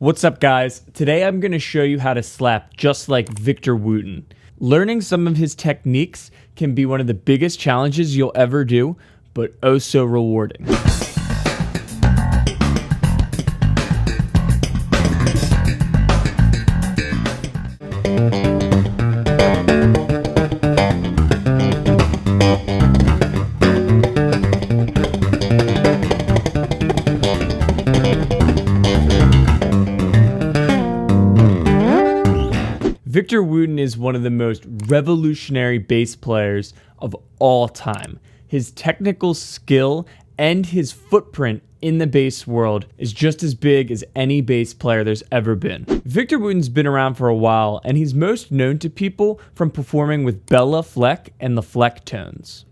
What's up, guys? Today I'm going to show you how to slap just like Victor Wooten. Learning some of his techniques can be one of the biggest challenges you'll ever do, but oh so rewarding. Victor Wooten is one of the most revolutionary bass players of all time. His technical skill and his footprint in the bass world is just as big as any bass player there's ever been. Victor Wooten's been around for a while, and he's most known to people from performing with Bela, Fleck, and the Flecktones.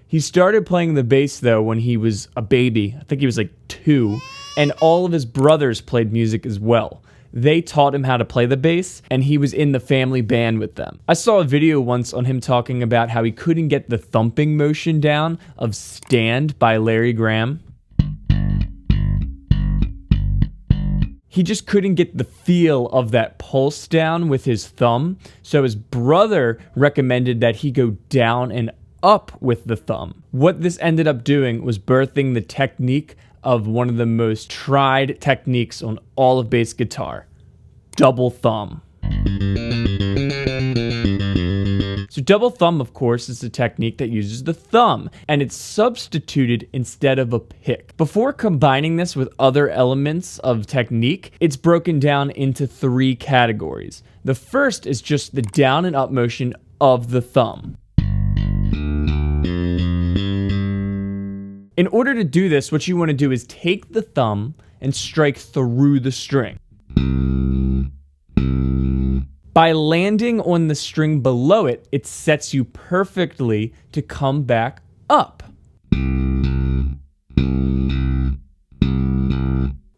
He started playing the bass though when he was a baby. I think he was like 2, and all of his brothers played music as well. They taught him how to play the bass, and he was in the family band with them. I saw a video once on him talking about how he couldn't get the thumping motion down of Stand by Larry Graham. He just couldn't get the feel of that pulse down with his thumb, so his brother recommended that he go down and up with the thumb. What this ended up doing was birthing the technique of one of the most tried techniques on all of bass guitar, double thumb. So double thumb, of course, is a technique that uses the thumb, and it's substituted instead of a pick. Before combining this with other elements of technique, it's broken down into 3 categories. The first is just the down and up motion of the thumb. In order to do this, what you want to do is take the thumb and strike through the string. By landing on the string below it, it sets you perfectly to come back up.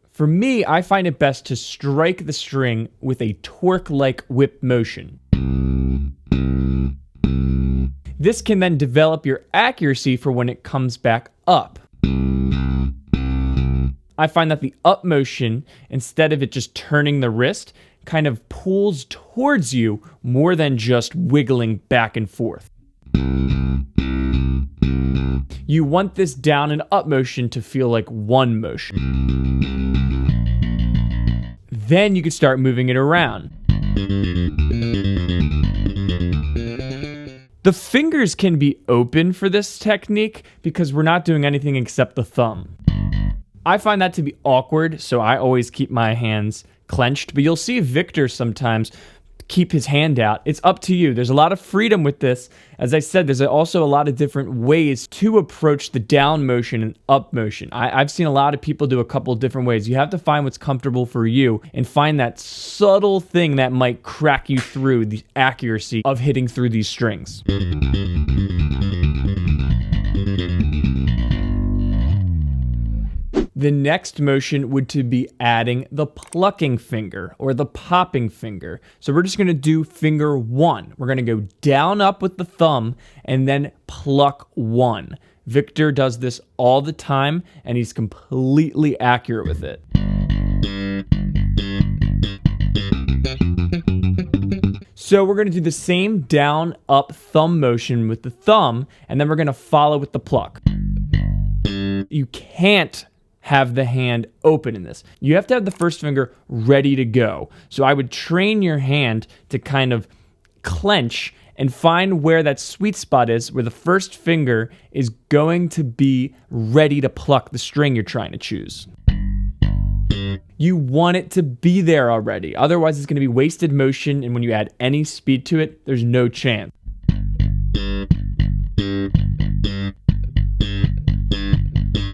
For me, I find it best to strike the string with a torque-like whip motion. This can then develop your accuracy for when it comes back up. I find that the up motion, instead of it just turning the wrist, kind of pulls towards you more than just wiggling back and forth. You want this down and up motion to feel like one motion. Then you can start moving it around. The fingers can be open for this technique because we're not doing anything except the thumb. I find that to be awkward, so I always keep my hands clenched, but you'll see Victor sometimes keep his hand out. It's up to you. There's a lot of freedom with this. As I said, there's also a lot of different ways to approach the down motion and up motion. I've seen a lot of people do a couple different ways. You have to find what's comfortable for you and find that subtle thing that might crack you through the accuracy of hitting through these strings. The next motion would to be adding the plucking finger or the popping finger. So we're just going to do finger 1. We're going to go down up with the thumb and then pluck 1. Victor does this all the time and he's completely accurate with it. So we're going to do the same down up thumb motion with the thumb, and then we're going to follow with the pluck. You can't have the hand open in this. You have to have the first finger ready to go. So I would train your hand to kind of clench and find where that sweet spot is, where the first finger is going to be ready to pluck the string you're trying to choose. You want it to be there already. Otherwise, it's going to be wasted motion, and when you add any speed to it, there's no chance.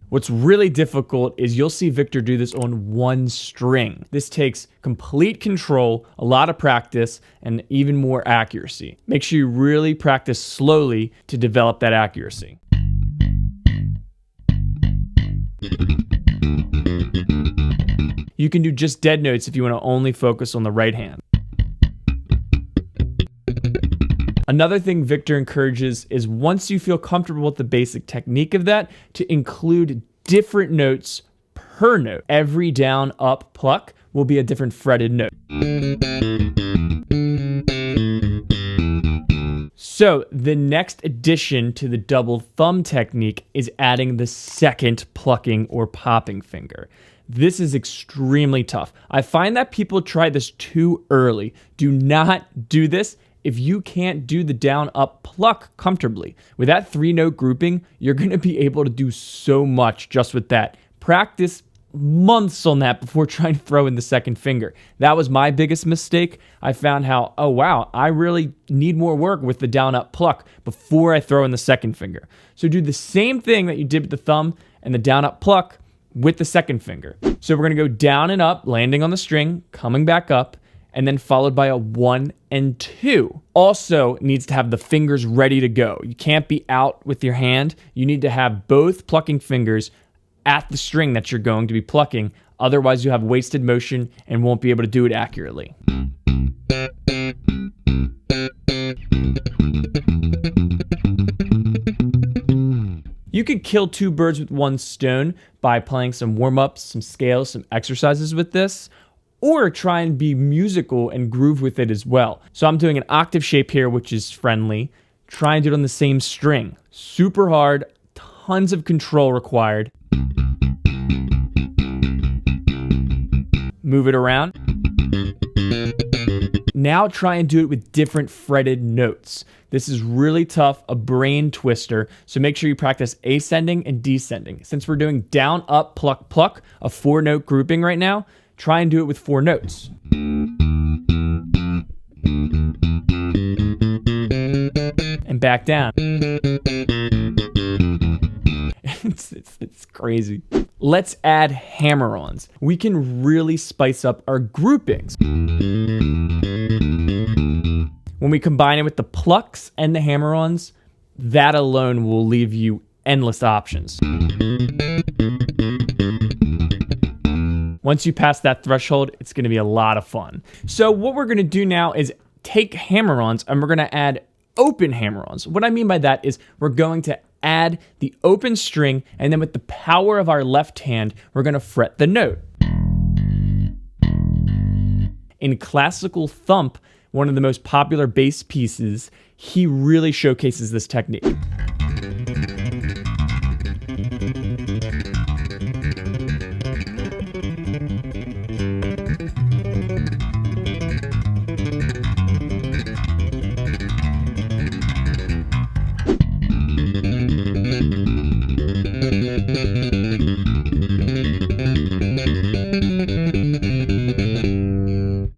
What's really difficult is you'll see Victor do this on one string. This takes complete control, a lot of practice, and even more accuracy. Make sure you really practice slowly to develop that accuracy. You can do just dead notes if you want to only focus on the right hand. Another thing Victor encourages is once you feel comfortable with the basic technique of that, to include different notes per note. Every down, up, pluck will be a different fretted note. So the next addition to the double thumb technique is adding the second plucking or popping finger. This is extremely tough. I find that people try this too early. Do not do this if you can't do the down up pluck comfortably. With that 3-note grouping, you're going to be able to do so much just with that. Practice months on that before trying to throw in the second finger. That was my biggest mistake. I found how, oh wow, I really need more work with the down up pluck before I throw in the second finger. So do the same thing that you did with the thumb and the down up pluck with the second finger. So we're gonna go down and up, landing on the string, coming back up, and then followed by a 1 and 2. Also needs to have the fingers ready to go. You can't be out with your hand. You need to have both plucking fingers at the string that you're going to be plucking. Otherwise, you have wasted motion and won't be able to do it accurately. You could kill 2 birds with 1 stone by playing some warm-ups, some scales, some exercises with this, or try and be musical and groove with it as well. So I'm doing an octave shape here, which is friendly. Try and do it on the same string. Super hard, tons of control required. Move it around. Now try and do it with different fretted notes. This is really tough, a brain twister, so make sure you practice ascending and descending. Since we're doing down, up, pluck, pluck, a 4-note grouping right now, try and do it with 4 notes. And back down. It's crazy. Let's add hammer-ons. We can really spice up our groupings. When we combine it with the plucks and the hammer-ons, that alone will leave you endless options. Once you pass that threshold, it's going to be a lot of fun. So what we're going to do now is take hammer-ons and we're going to add open hammer-ons. What I mean by that is we're going to add the open string, and then with the power of our left hand, we're going to fret the note. In classical thump, one of the most popular bass pieces, he really showcases this technique.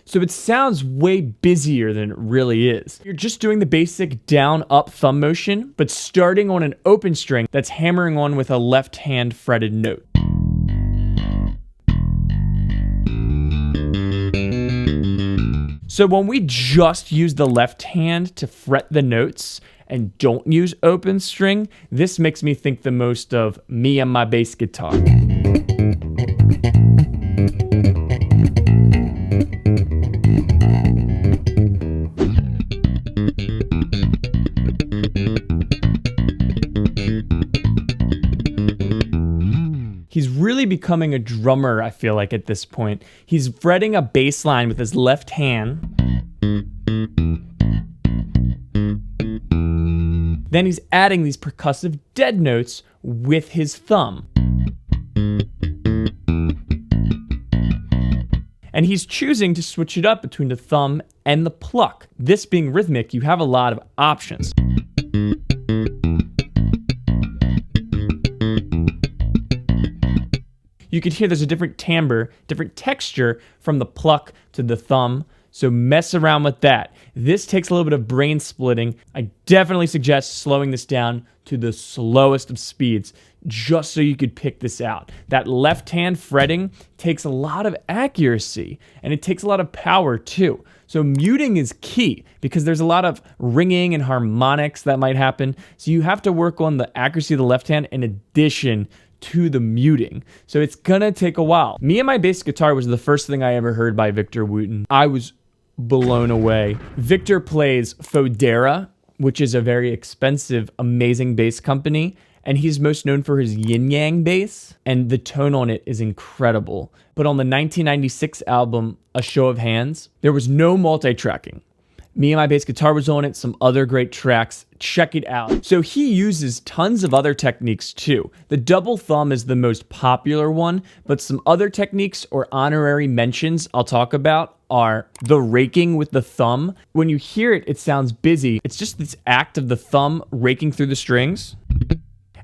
So it sounds way busier than it really is. You're just doing the basic down-up thumb motion, but starting on an open string that's hammering on with a left-hand fretted note. So when we just use the left hand to fret the notes and don't use open string, this makes me think the most of me and my bass guitar. He's really becoming a drummer, I feel like, at this point. He's fretting a bass line with his left hand. Then he's adding these percussive dead notes with his thumb. And he's choosing to switch it up between the thumb and the pluck. This being rhythmic, you have a lot of options. You can hear there's a different timbre, different texture from the pluck to the thumb, so mess around with that. This takes a little bit of brain splitting. I definitely suggest slowing this down to the slowest of speeds, just so you could pick this out. That left hand fretting takes a lot of accuracy, and it takes a lot of power too. So muting is key, because there's a lot of ringing and harmonics that might happen, so you have to work on the accuracy of the left hand in addition to the muting. So it's gonna take a while. Me and My Bass Guitar was the first thing I ever heard by Victor Wooten. I was blown away. Victor plays Fodera, which is a very expensive, amazing bass company, and he's most known for his yin yang bass, and the tone on it is incredible. But on the 1996 album, A Show of Hands, there was no multi-tracking. Me and My Bass Guitar was on it, some other great tracks. Check it out. So he uses tons of other techniques too. The double thumb is the most popular one, but some other techniques or honorary mentions I'll talk about are the raking with the thumb. When you hear it, it sounds busy. It's just this act of the thumb raking through the strings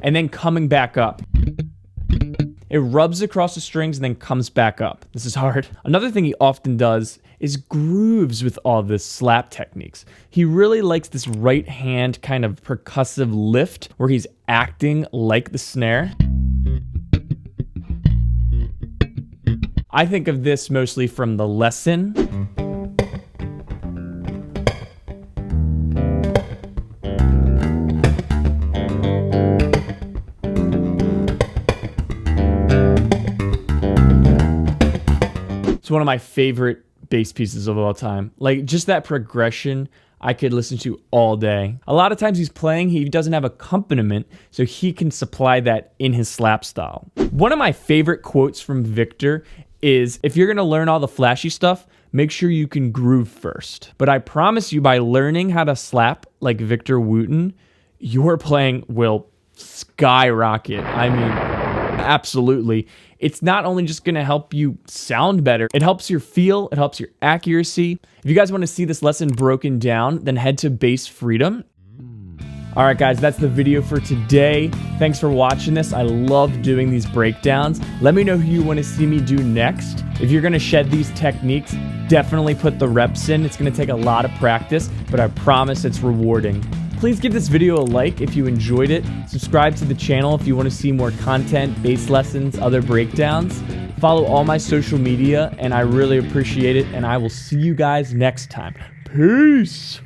and then coming back up. It rubs across the strings and then comes back up. This is hard. Another thing he often does is grooves with all this slap techniques. He really likes this right hand kind of percussive lift where he's acting like the snare. I think of this mostly from The Lesson. It's one of my favorite bass pieces of all time. Like, just that progression I could listen to all day. A lot of times he's playing, he doesn't have accompaniment, so he can supply that in his slap style. One of my favorite quotes from Victor is, if you're gonna learn all the flashy stuff, make sure you can groove first. But I promise you, by learning how to slap like Victor Wooten, your playing will skyrocket. I mean, absolutely. It's not only just going to help you sound better, it helps your feel, it helps your accuracy. If you guys want to see this lesson broken down, then head to Bass Freedom. All right, guys, that's the video for today. Thanks for watching this. I love doing these breakdowns. Let me know who you want to see me do next. If you're going to shed these techniques, definitely put the reps in. It's going to take a lot of practice, but I promise it's rewarding. Please give this video a like if you enjoyed it. Subscribe to the channel if you want to see more content, bass lessons, other breakdowns. Follow all my social media, and I really appreciate it, and I will see you guys next time. Peace!